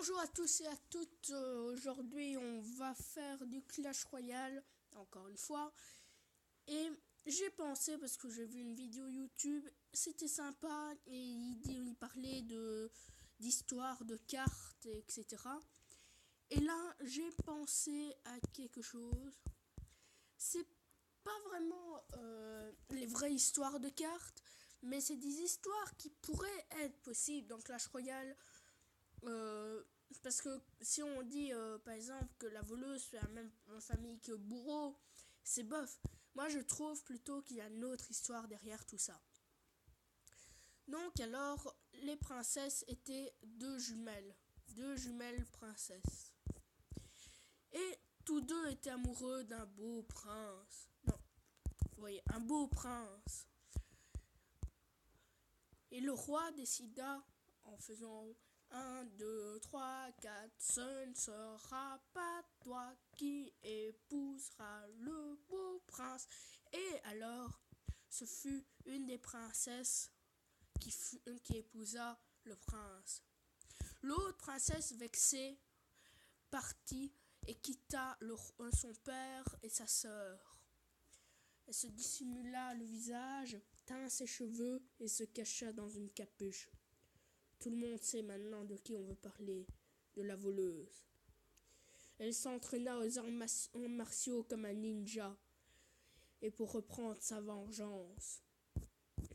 Bonjour à tous et à toutes, aujourd'hui on va faire du Clash Royale, encore une fois, et j'ai pensé, parce que j'ai vu une vidéo YouTube, c'était sympa, et il parlait d'histoire, de cartes, etc. Et là, j'ai pensé à quelque chose, c'est pas vraiment les vraies histoires de cartes, mais c'est des histoires qui pourraient être possibles dans Clash Royale. Parce que si on dit par exemple que la voleuse fait la même famille que bourreau, c'est bof. Moi je trouve plutôt qu'il y a une autre histoire derrière tout ça. Donc alors les princesses étaient deux jumelles princesses. Et tous deux étaient amoureux d'un beau prince. Non, vous voyez, un beau prince. Et le roi décida, en faisant 1, 2, 3, 4, ce ne sera pas toi qui épousera le beau prince. Et alors, ce fut une des princesses qui épousa le prince. L'autre princesse, vexée, partit et quitta son père et sa sœur. Elle se dissimula le visage, tint ses cheveux et se cacha dans une capuche. Tout le monde sait maintenant de qui on veut parler, de la voleuse. Elle s'entraîna aux arts martiaux comme un ninja, et pour reprendre sa vengeance.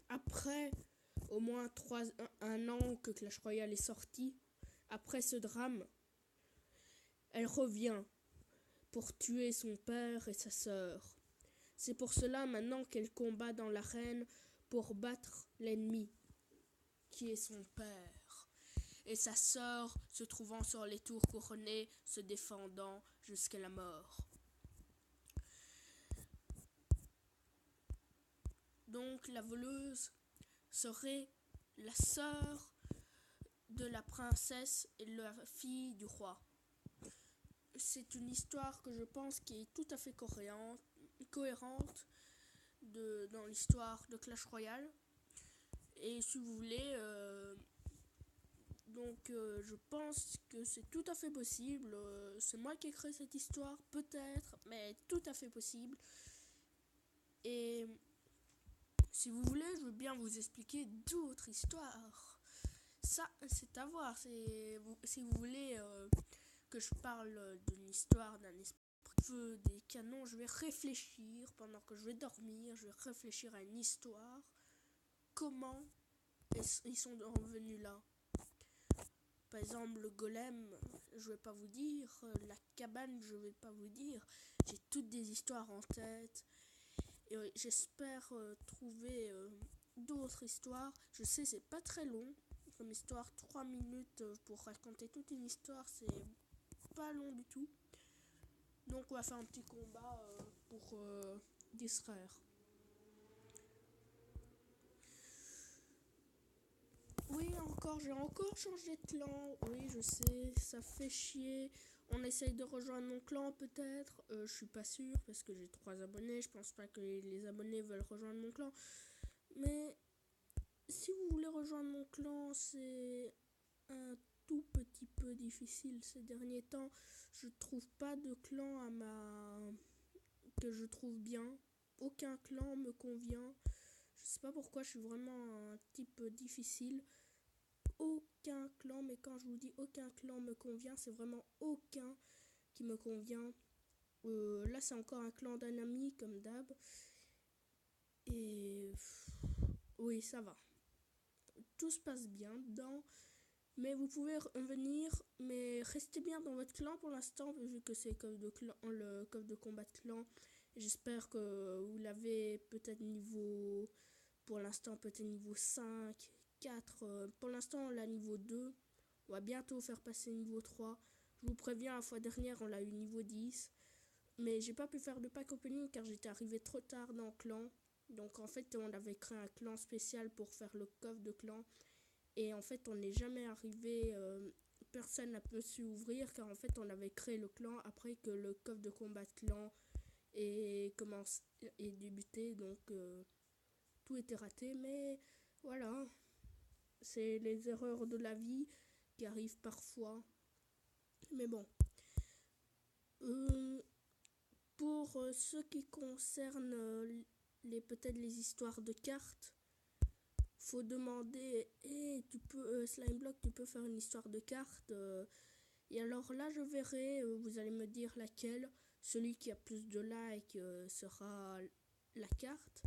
Après au moins un an que Clash Royale est sorti, après ce drame, elle revient pour tuer son père et sa sœur. C'est pour cela maintenant qu'elle combat dans l'arène pour battre l'ennemi, qui est son père, et sa sœur se trouvant sur les tours couronnées, se défendant jusqu'à la mort. Donc la voleuse serait la sœur de la princesse et la fille du roi. C'est une histoire que je pense qui est tout à fait cohérente dans l'histoire de Clash Royale. Et si vous voulez, je pense que c'est tout à fait possible. C'est moi qui ai créé cette histoire, peut-être, mais tout à fait possible. Et si vous voulez, je veux bien vous expliquer d'autres histoires. Ça, c'est à voir. Si vous voulez que je parle d'une histoire d'un esprit feu, des canons, je vais réfléchir pendant que je vais dormir. Je vais réfléchir à une histoire. Comment ils sont revenus là? Par exemple, le golem, je vais pas vous dire. La cabane, je vais pas vous dire. J'ai toutes des histoires en tête. Et j'espère trouver d'autres histoires. Je sais, c'est pas très long. Comme histoire, 3 minutes pour raconter toute une histoire, c'est pas long du tout. Donc on va faire un petit combat pour distraire. Oui, j'ai encore changé de clan. Oui, je sais, ça fait chier. On essaye de rejoindre mon clan peut-être. Je suis pas sûre parce que j'ai 3 abonnés. Je pense pas que les abonnés veulent rejoindre mon clan. Mais si vous voulez rejoindre mon clan, c'est un tout petit peu difficile ces derniers temps. Je trouve pas de clan que je trouve bien. Aucun clan me convient. Je sais pas pourquoi, je suis vraiment un type difficile. Aucun clan, mais quand je vous dis aucun clan me convient, c'est vraiment aucun qui me convient. Là, c'est encore un clan d'un ami, comme d'hab. Et oui, ça va. Tout se passe bien dedans. Mais vous pouvez venir, mais restez bien dans votre clan pour l'instant, vu que c'est le coffre de combat de clan. J'espère que vous l'avez peut-être niveau, pour l'instant peut-être niveau 5, 4. Pour l'instant on l'a niveau 2. On va bientôt faire passer niveau 3. Je vous préviens, la fois dernière on l'a eu niveau 10. Mais j'ai pas pu faire de pack opening car j'étais arrivé trop tard dans le clan. Donc en fait on avait créé un clan spécial pour faire le coffre de clan. Et en fait, on n'est jamais arrivé, personne n'a pu su ouvrir car en fait, on avait créé le clan après que le coffre de combat de clan est débuté. Donc, tout était raté. Mais voilà, c'est les erreurs de la vie qui arrivent parfois. Mais bon. Euh, pour ce qui concerne peut-être les histoires de cartes, faut demander, tu peux, Slimeblock, tu peux faire une histoire de cartes. Et alors là, je verrai, vous allez me dire laquelle. Celui qui a plus de likes sera la carte.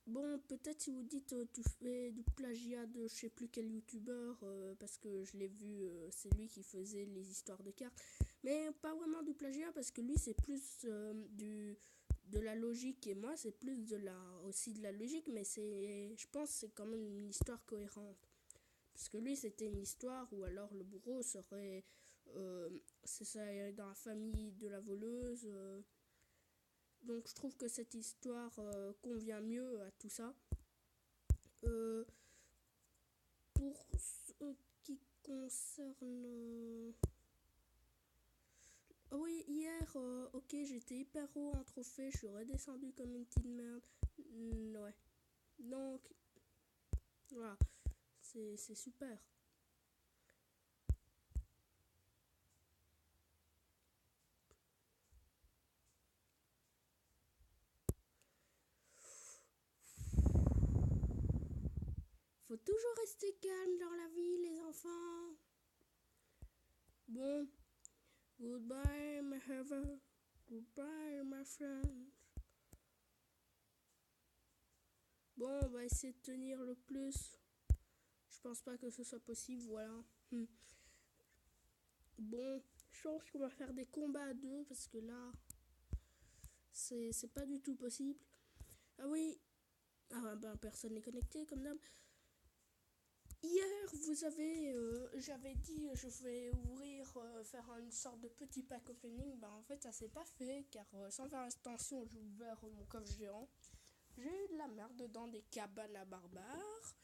Bon, peut-être si vous dites tu fais du plagiat de je sais plus quel youtubeur, parce que je l'ai vu, c'est lui qui faisait les histoires de cartes. Mais pas vraiment du plagiat, parce que lui c'est plus de la logique, et moi c'est plus aussi de la logique, mais je pense que c'est quand même une histoire cohérente. Parce que lui c'était une histoire où alors le bourreau serait, c'est ça, dans la famille de la voleuse. Donc je trouve que cette histoire convient mieux à tout ça. Euh, pour ce qui concerne... oui, hier, ok, j'étais hyper haut en trophée, je suis redescendu comme une petite merde. Ouais. Donc, voilà, c'est super. Faut toujours rester calme dans la vie, les enfants. Bon, goodbye, my heaven. Goodbye, my friends. Bon, on va essayer de tenir le plus. Je pense pas que ce soit possible, voilà. Bon, je pense qu'on va faire des combats à deux parce que là, c'est pas du tout possible. Ah oui, personne n'est connecté comme d'hab. Hier, j'avais dit je vais faire une sorte de petit pack opening. En fait, ça s'est pas fait car sans faire attention, j'ai ouvert mon coffre géant. J'ai eu de la merde dedans, des cabanes à barbares.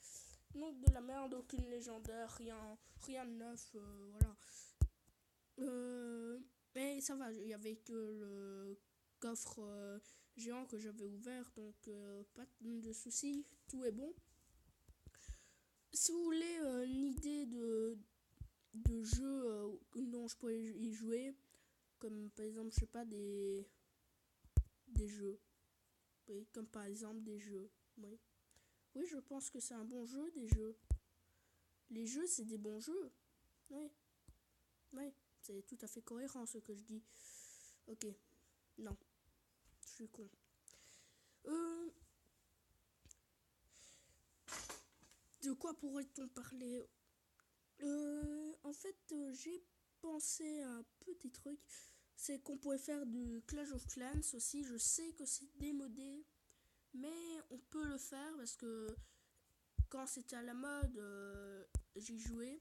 Donc de la merde, aucune légendaire, rien de neuf, voilà. Mais ça va, il y avait que le coffre géant que j'avais ouvert, donc pas de soucis, tout est bon. Si vous voulez une idée de jeu dont je pourrais y jouer, comme par exemple, je sais pas, des jeux, oui, comme par exemple des jeux, oui. Oui, je pense que c'est un bon jeu, des jeux. Les jeux, c'est des bons jeux, oui, oui, c'est tout à fait cohérent ce que je dis. Ok, non, je suis con. Euh, de quoi pourrait-on parler? En fait, j'ai pensé à un petit truc. C'est qu'on pourrait faire du Clash of Clans aussi. Je sais que c'est démodé, mais on peut le faire parce que quand c'était à la mode, j'y jouais.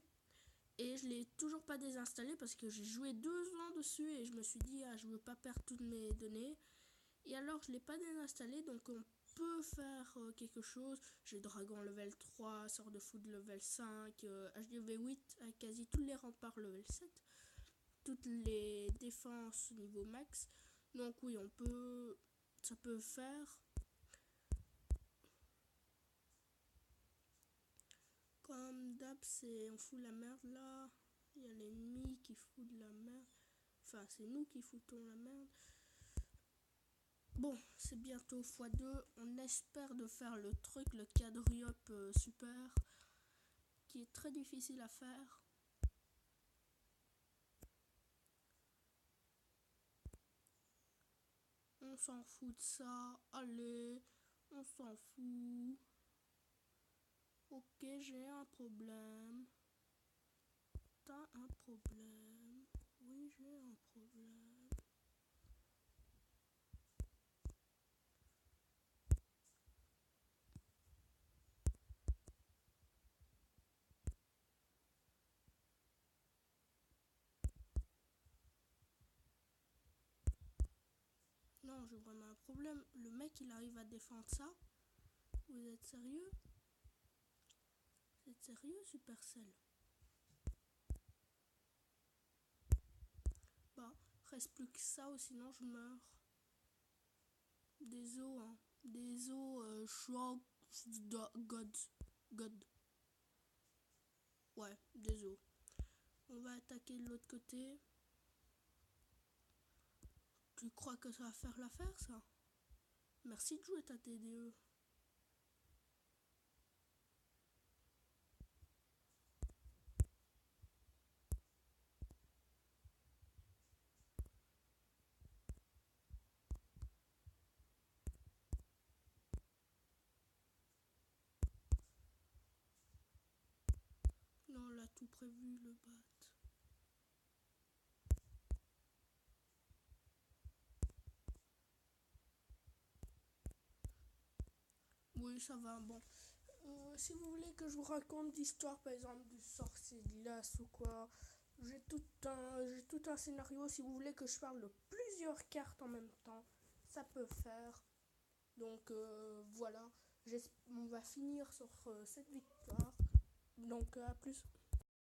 Et je l'ai toujours pas désinstallé parce que j'ai joué 2 ans dessus et je me suis dit, ah, je veux pas perdre toutes mes données. Et alors, je l'ai pas désinstallé, donc on peut faire quelque chose. J'ai Dragon level 3, Sort de Foot level 5, HDV 8 avec quasi tous les remparts level 7, toutes les défenses niveau max. Donc oui, ça peut faire. Comme d'hab, on fout la merde là. Il y a l'ennemi qui fout de la merde. Enfin, c'est nous qui foutons la merde. Bon, c'est bientôt x2. On espère de faire le truc, le quadrup super, qui est très difficile à faire. On s'en fout de ça. Allez, on s'en fout. Ok, j'ai un problème. T'as un problème. Oui, j'ai un problème. Non, j'ai vraiment un problème. Le mec, il arrive à défendre ça. Vous êtes sérieux? Vous êtes sérieux, Supercell? Bah, reste plus que ça ou sinon je meurs. Des os, hein. Des os, shock, god. God. Ouais, des os. On va attaquer de l'autre côté. Tu crois que ça va faire l'affaire, ça? Merci de jouer ta TDE. Non, on l'a tout prévu, le bat. Oui, ça va, bon. Si vous voulez que je vous raconte d'histoire, par exemple, du sorcier de glace ou quoi, j'ai tout un scénario. Si vous voulez que je parle de plusieurs cartes en même temps, ça peut faire. Donc voilà, on va finir sur cette victoire. Donc à plus.